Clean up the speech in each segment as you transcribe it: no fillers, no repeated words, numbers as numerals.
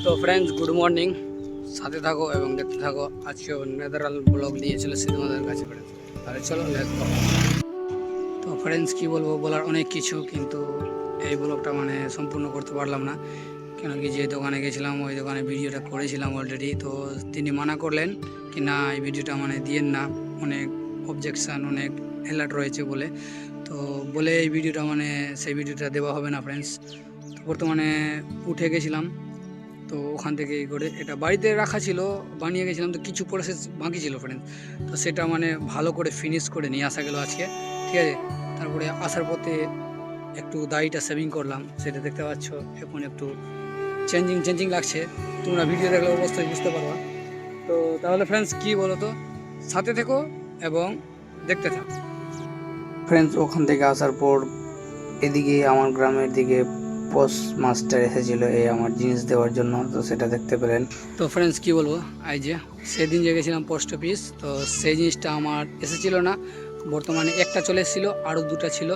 তো friends, good morning. সাথে থাকো এবং দেখতে থাকো। আজকে নেদারাল ব্লগ নিয়ে চলেছি তোমাদের কাছে ফ্রেন্ডস। তাহলে চলো লেটস গো। তো ফ্রেন্ডস, কি বলবো, বলার অনেক কিছু, কিন্তু এই ব্লগটা সম্পূর্ণ করতে পারলাম না। কেন কি, যে দোকানে গেছিলাম ওই দোকানে ভিডিওটা করেছিলাম অলরেডি। তো তিনি মানা করলেন কি না, এই ভিডিওটা দিয়েন না, অনেক অবজেকশান, অনেক অ্যালার্ট রয়েছে বলে। তো বলে এই ভিডিওটা সেই ভিডিওটা দেওয়া হবে না ফ্রেন্ডস। তো বর্তমানে উঠে গেছিলাম। তো ওখান থেকে করে এটা বাড়িতে রাখা ছিল, বানিয়ে গেছিলাম। তো কিছু প্রসেস বাকি ছিল ফ্রেন্ডস। তো সেটা ভালো করে ফিনিশ করে নিয়ে আসা গেলো আজকে, ঠিক আছে। তারপরে আসার পথে একটু দাড়িটা সেভিং করলাম, সেটা দেখতে পাচ্ছ। এখন একটু চেঞ্জিং লাগছে, তোমরা ভিডিও দেখলে অবশ্যই বুঝতে পারবা। তো তাহলে ফ্রেন্ডস, কি বলো তো, সাথে থেকো এবং দেখতে থাকো। ফ্রেন্ডস, ওখান থেকে আসার পর এদিকে আমার গ্রামের দিকে পোস্ট মাস্টার এসেছিল এই আমার জিনিস দেওয়ার জন্য, তো সেটা দেখতে পেলেন। তো ফ্রেন্ডস, কি বলবো, এই যে সেদিন যে গেছিলাম পোস্ট অফিস, তো সেই জিনিসটা আমার এসেছিল না। বর্তমানে একটা চলে এসেছিলো, আরও দুটা ছিল।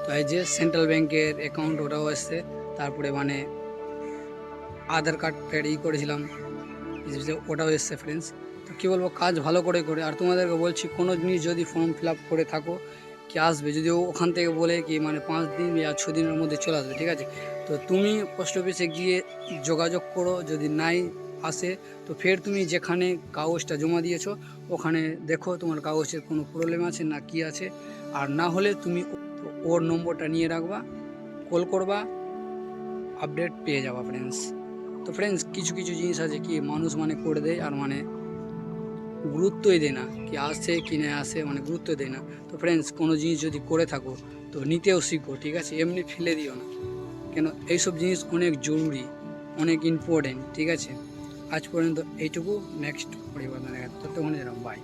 তো এই যে সেন্ট্রাল ব্যাংকের অ্যাকাউন্ট, ওটাও এসছে। তারপরে আধার কার্ড করেছিলাম, ওটাও এসছে ফ্রেন্ডস। তো কী বলবো, কাজ ভালো করে করে। আর তোমাদেরকে বলছি, কোনো জিনিস যদি ফর্ম ফিল আপ করে থাকো, কি আসবে, যদি ওখান থেকে বলে কি 5 দিন বা 6 দিনের মধ্যে চলে আসবে, ঠিক আছে। তো তুমি পোস্ট অফিসে গিয়ে যোগাযোগ করো, যদি নাই আসে তো ফের তুমি যেখানে কাগজটা জমা দিয়েছো ওখানে দেখো তোমার কাগজের কোনো প্রবলেম আছে না কি আছে। আর না হলে তুমি ওর নম্বরটা নিয়ে রাখবা, কল করবা, আপডেট পেয়ে যাবা ফ্রেন্ডস। তো ফ্রেন্ডস, কিছু কিছু জিনিস আছে কি মানুষ করে দেয়, আর গুরুত্বই দেয় না, কি আসে কি না আসে, গুরুত্ব দেয় না। তো ফ্রেন্ডস, কোনো জিনিস যদি করে থাকো তো নিতেও শিখো, ঠিক আছে, এমনি ফেলে দিও না। কেন, এইসব জিনিস অনেক জরুরি, অনেক ইম্পর্টেন্ট, ঠিক আছে। আজ পর্যন্ত এইটুকু, নেক্সট পরিবর্তন দেখা, ততক্ষণে যেন বাই।